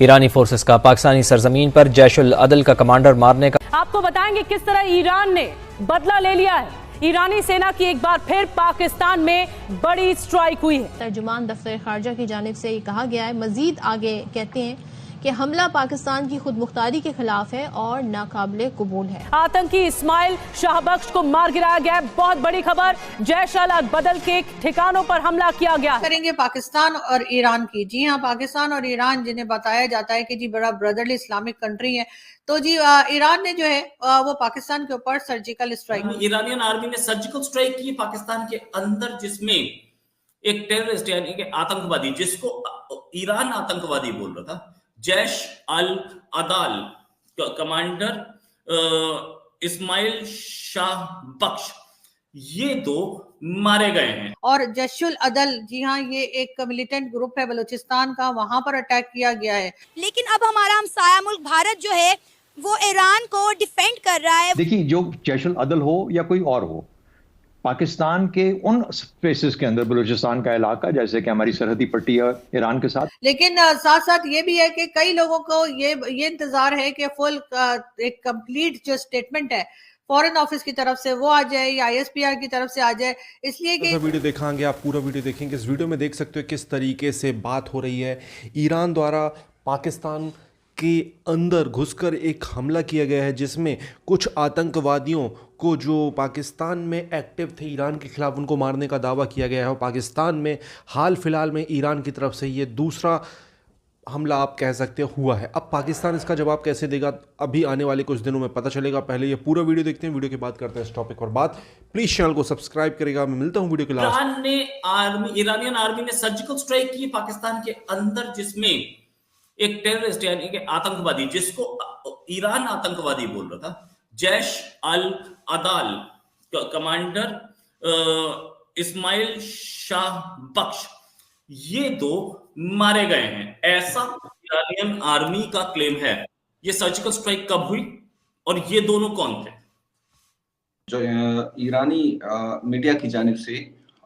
ईरानी forces का पाकिस्तानी सरजमीन पर जैश-उल अदल का कमांडर मारने का। आपको बताएंगे किस तरह ईरान ने बदला ले लिया है। ईरानी सेना की एक बार फिर पाकिस्तान में बड़ी स्ट्राइक हुई है। तर्जुमान दफ्तर खारजा की जानिब से कहा गया है। मजीद आगे कहते हैं कि हमला पाकिस्तान की खुद मुख्तारी के खिलाफ है और नाकाबिले कबूल है। आतंकी इस्माइल शाहबख्श को मार गिराया गया है। बहुत बड़ी खबर, जैश-उल-अदल के ठिकानों पर हमला किया गया है। करेंगे पाकिस्तान और ईरान की। जी हाँ, पाकिस्तान और ईरान जिन्हें बताया जाता है कि जी बड़ा ब्रदरली इस्लामिक कंट्री है, तो जी ईरान ने जो है वो पाकिस्तान के ऊपर सर्जिकल स्ट्राइक, ईरानियन आर्मी ने सर्जिकल स्ट्राइक की पाकिस्तान के अंदर, जिसमें एक टेररिस्ट यानी कि आतंकवादी, जिसको ईरान आतंकवादी बोल रहा था, जैश अल अदल कमांडर इस्माइल शाह बख्श, ये दो मारे गए हैं। और जैशुल अदल, जी हाँ, ये एक मिलिटेंट ग्रुप है बलूचिस्तान का, वहां पर अटैक किया गया है। लेकिन अब हमारा हमसाया मुल्क भारत जो है वो ईरान को डिफेंड कर रहा है। देखिए, जो जैशुल अदल हो या कोई और हो, पाकिस्तान के उन स्पेसेस के अंदर, बलूचिस्तान का इलाका जैसे कि हमारी सरहदी पट्टी है ईरान के साथ, लेकिन साथ साथ ये भी है कि कई लोगों को ये इंतजार है कि फुल एक कंप्लीट जो स्टेटमेंट है फॉरेन ऑफिस की तरफ से वो आ जाए या आईएसपीआर की तरफ से आ जाए, इसलिए कि वीडियो देखेंगे, आप पूरा वीडियो देखेंगे। इस वीडियो में देख सकते हो किस तरीके से बात हो रही है। ईरान द्वारा पाकिस्तान के अंदर घुसकर एक हमला किया गया है, जिसमें कुछ आतंकवादियों को जो पाकिस्तान में एक्टिव थे ईरान के खिलाफ, उनको मारने का दावा किया गया है। और पाकिस्तान में हाल फिलहाल में ईरान की तरफ से ये दूसरा हमला आप कह सकते हो हुआ है। अब पाकिस्तान इसका जवाब कैसे देगा, अभी आने वाले कुछ दिनों में पता चलेगा। पहले ये पूरा वीडियो देखते हैं, वीडियो के बाद करते हैं इस टॉपिक पर बात। प्लीज चैनल को सब्सक्राइब करेगा। मैं मिलता हूं वीडियो के लास्ट। ईरानियन आर्मी ने सर्जिकल स्ट्राइक की पाकिस्तान के अंदर, जिसमें एक टेररिस्ट यानी कि आतंकवादी, जिसको ईरान आतंकवादी बोल रहा था, जैश अल अदल कमांडर इस्माइल शाह बख्श, ये दो मारे गए हैं, ऐसा ईरानियन आर्मी का क्लेम है। ये सर्जिकल स्ट्राइक कब हुई और ये दोनों कौन थे? जो ईरानी मीडिया की जानिब से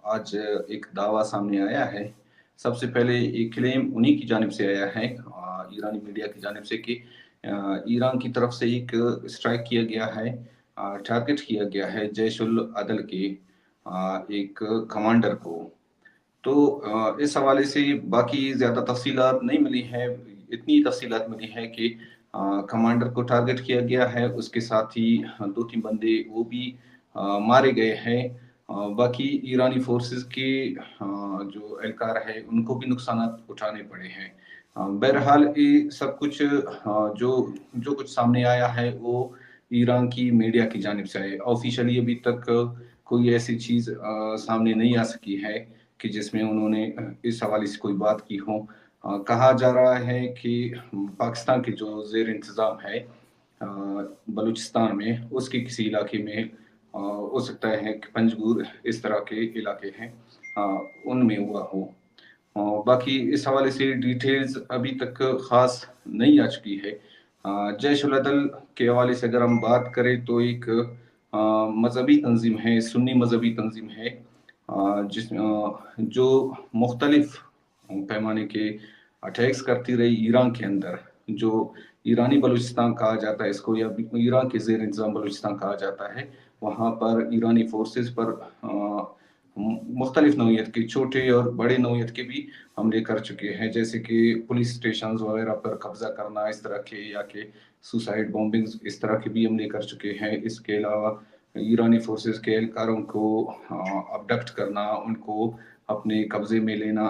आज एक दावा सामने आया है। सबसे पहले एक क्लेम उन्हीं की जानिब से आया है, ईरानी मीडिया की जानिब से, कि ईरान की तरफ से एक स्ट्राइक किया गया है, टारगेट किया गया है जैश-उल अदल के एक कमांडर को। तो इस हवाले से बाकी ज़्यादा तफसीलात नहीं मिली है। इतनी तफसीलात मिली है कि कमांडर को टारगेट किया गया है, उसके साथ ही 2-3 बंदे वो भी मारे गए हैं। बाकी ईरानी फोर्सेस के जो एहलकार है उनको भी नुकसान उठाने पड़े हैं। बहरहाल ये सब कुछ जो कुछ सामने आया है वो ईरान की मीडिया की जानिब से है। ऑफिशियली अभी तक कोई ऐसी चीज़ सामने नहीं आ सकी है कि जिसमें उन्होंने इस हवाले से कोई बात की हो। कहा जा रहा है कि पाकिस्तान के जो ज़ेर इंतज़ाम है बलूचिस्तान में, उसके किसी इलाके में हो सकता है कि पंजगुर इस तरह के इलाके हैं, उनमें हुआ हो। बाकी इस हवाले से डिटेल्स अभी तक ख़ास नहीं आ चुकी है। जैश-उल-अदल के हवाले से अगर हम बात करें तो एक मज़हबी तंजीम है, सुन्नी मज़हबी तंजीम है, जो मुख्तलिफ पैमाने के अटैक्स करती रही ईरान के अंदर। जो ईरानी बलूचिस्तान कहा जाता है इसको, या ईरान के ज़ेर इंतज़ाम बलूचिस्तान कहा जाता है, वहाँ पर ईरानी फोर्सेस पर मुख्तलिफ नौइयत के, छोटे और बड़े नौइयत के भी हमले कर चुके हैं, जैसे कि पुलिस स्टेशन वगैरह पर कब्जा करना इस तरह के, या कि सुसाइड बॉम्बिंग्स इस तरह के भी हमले कर चुके हैं। इसके अलावा ईरानी फोर्सेस के एहलकारों को अबडक्ट करना, उनको अपने कब्जे में लेना,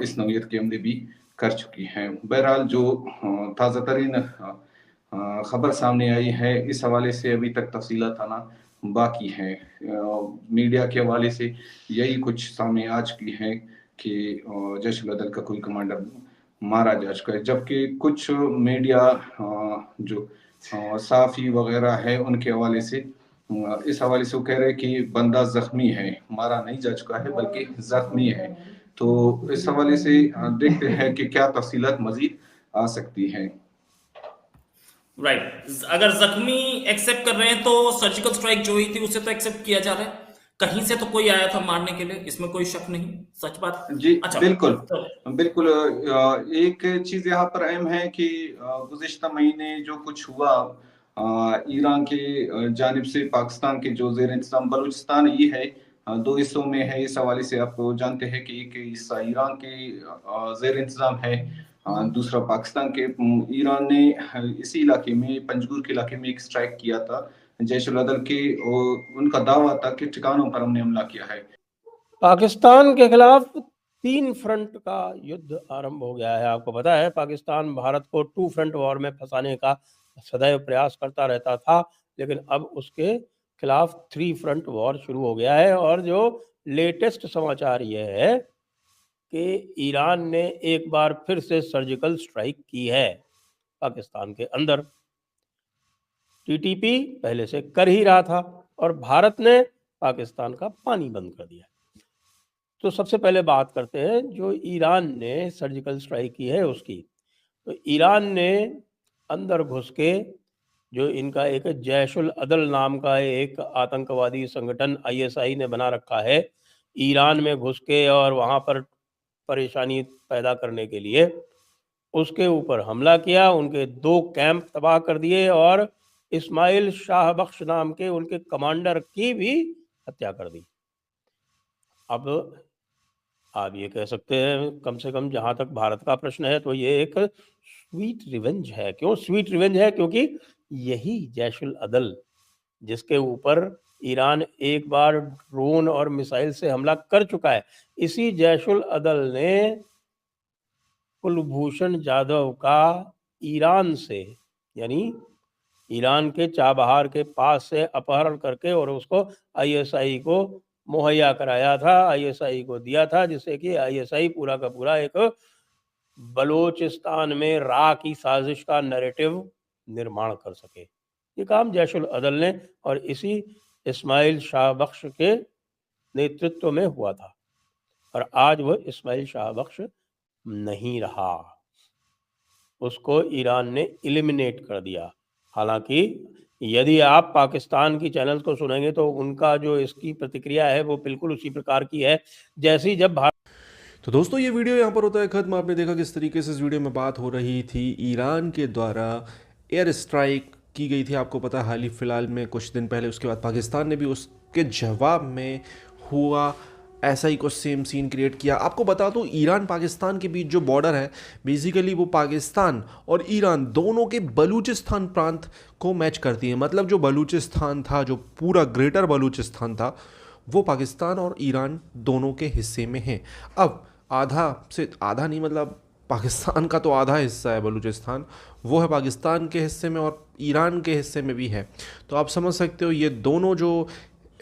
इस नौइयत के हमले भी कर चुकी हैं। बहरहाल जो ताज़ा तरीन खबर सामने आई है, इस हवाले से अभी तक तफसीलात आना बाकी है। मीडिया के हवाले से यही कुछ सामने आ चुकी है कि जैश-उल-अदल का कोई कमांडर मारा जा चुका है, जबकि कुछ मीडिया जो साफ़ी वगैरह है उनके हवाले से इस हवाले से वो कह रहे हैं कि बंदा जख्मी है, मारा नहीं जा चुका है बल्कि जख्मी है। तो इस हवाले से देखते हैं कि क्या तफसीलात मजीद आ सकती हैं। राइट, अगर जख्मी एक्सेप्ट कर रहे हैं तो सर्जिकल स्ट्राइक जो हुई थी उसे तो एक्सेप्ट किया जा रहा है, कहीं से तो कोई आया था मारने के लिए, इसमें कोई शक नहीं, सच बात। जी अच्छा, बिल्कुल तो बिल्कुल। एक चीज यहाँ पर अहम है कि गुज़िश्ता महीने जो कुछ हुआ ईरान के जानिब से पाकिस्तान के जो ज़ेर इंतज़ाम बलूचिस्तान ये है, दो हिस्सों में है। इस हवाले से आप जानते हैं कि एक हिस्सा ईरान के ज़ेर इंतज़ाम है, दूसरा पाकिस्तान के। ईरान ने इसी इलाके में, पंजगुर के इलाके में एक स्ट्राइक किया था जैश उल अदल के, और उनका दावा था कि ठिकानों पर हमने हमला किया है। पाकिस्तान के खिलाफ 3 फ्रंट का युद्ध आरंभ हो गया है। आपको पता है पाकिस्तान भारत को 2 फ्रंट वॉर में फंसाने का सदैव प्रयास करता रहता था, लेकिन अब उसके खिलाफ 3 फ्रंट वॉर शुरू हो गया है। और जो लेटेस्ट समाचार ये है कि ईरान ने एक बार फिर से सर्जिकल स्ट्राइक की है पाकिस्तान के अंदर। टीटीपी पहले से कर ही रहा था और भारत ने पाकिस्तान का पानी बंद कर दिया। तो सबसे पहले बात करते हैं जो ईरान ने सर्जिकल स्ट्राइक की है उसकी। तो ईरान ने अंदर घुस के, जो इनका एक जैश उल अदल नाम का एक आतंकवादी संगठन ISI ने बना रखा है, ईरान में घुस के और वहाँ पर परेशानी पैदा करने के लिए उसके ऊपर हमला किया, उनके 2 कैंप तबाह कर दिए और इस्माइल शाह बख्श नाम के उनके कमांडर की भी हत्या कर दी। अब आप ये कह सकते हैं, कम से कम जहाँ तक भारत का प्रश्न है, तो ये एक स्वीट रिवेंज है। क्यों स्वीट रिवेंज है? क्योंकि यही जैश उल अदल, जिसके ऊपर ईरान एक बार ड्रोन और मिसाइल से हमला कर चुका है, इसी जैश उल अदल ने कुलभूषण जाधव का ईरान से, यानी ईरान के चाबहार के पास से अपहरण करके और उसको ISI को मुहैया कराया था, ISI को दिया था, जिससे कि ISI पूरा का पूरा एक बलोचिस्तान में रा की साजिश का नैरेटिव निर्माण कर सके। ये काम जैश उल अदल ने और इसी इस्माइल शाह बख्श के नेतृत्व में हुआ था। और आज वह इस्माइल शाह बख्श नहीं रहा, उसको ईरान ने एलिमिनेट कर दिया। हालांकि यदि आप पाकिस्तान की चैनल्स को सुनेंगे तो उनका जो इसकी प्रतिक्रिया है वो बिल्कुल उसी प्रकार की है जैसी जब भारत। तो दोस्तों ये वीडियो यहाँ पर होता है खत्म। आपने देखा किस तरीके से इस वीडियो में बात हो रही थी, ईरान के द्वारा एयर स्ट्राइक की गई थी, आपको पता है हाल ही फिलहाल में कुछ दिन पहले। उसके बाद पाकिस्तान ने भी उसके जवाब में हुआ ऐसा ही कुछ सेम सीन क्रिएट किया। आपको बता दूं ईरान पाकिस्तान के बीच जो बॉर्डर है बेसिकली वो पाकिस्तान और ईरान दोनों के बलूचिस्तान प्रांत को मैच करती है। मतलब जो बलूचिस्तान था, जो पूरा ग्रेटर बलूचिस्तान था, वो पाकिस्तान और ईरान दोनों के हिस्से में है। अब आधा से आधा नहीं, मतलब पाकिस्तान का तो आधा हिस्सा है बलूचिस्तान, वो है पाकिस्तान के हिस्से में और ईरान के हिस्से में भी है। तो आप समझ सकते हो ये दोनों जो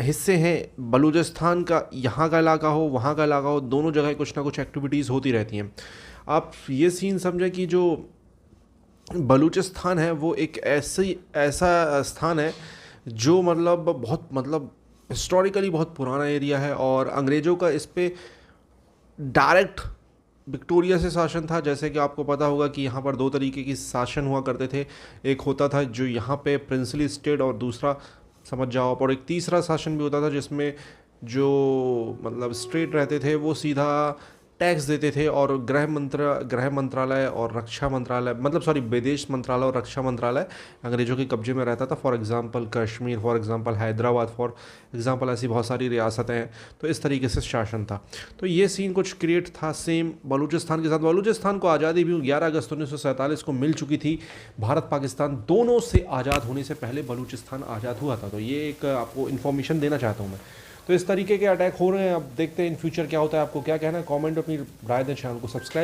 हिस्से हैं बलूचिस्तान का, यहाँ का इलाका हो वहाँ का इलाका हो, दोनों जगह कुछ ना कुछ एक्टिविटीज़ होती रहती हैं। आप ये सीन समझें कि जो बलूचिस्तान है वो एक ऐसा स्थान है जो मतलब हिस्टोरिकली बहुत पुराना एरिया है और अंग्रेज़ों का इस पे डायरेक्ट विक्टोरिया से शासन था। जैसे कि आपको पता होगा कि यहाँ पर 2 तरीके की शासन हुआ करते थे, एक होता था जो यहाँ पे प्रिंसली स्टेट और दूसरा समझ जाओ, और एक तीसरा शासन भी होता था जिसमें जो मतलब स्टेट रहते थे वो सीधा टैक्स देते थे और गृह मंत्रालय और रक्षा मंत्रालय, विदेश मंत्रालय और रक्षा मंत्रालय अंग्रेज़ों के कब्जे में रहता था। For example Kashmir, for example Hyderabad, for example ऐसी बहुत सारी रियासतें हैं। तो इस तरीके से शासन था। तो ये सीन कुछ क्रिएट था सेम बलूचिस्तान के साथ। बलूचिस्तान को आज़ादी भी 11 अगस्त 1947 को मिल चुकी थी। भारत पाकिस्तान दोनों से आज़ाद होने से पहले बलूचिस्तान आज़ाद हुआ था। तो ये एक आपको इन्फॉर्मेशन देना चाहता हूँ मैं। तो इस तरीके के अटैक हो रहे हैं, अब देखते हैं इन फ्यूचर क्या होता है। आपको क्या कहना है, कमेंट अपनी राय दें, चैनल को सब्सक्राइब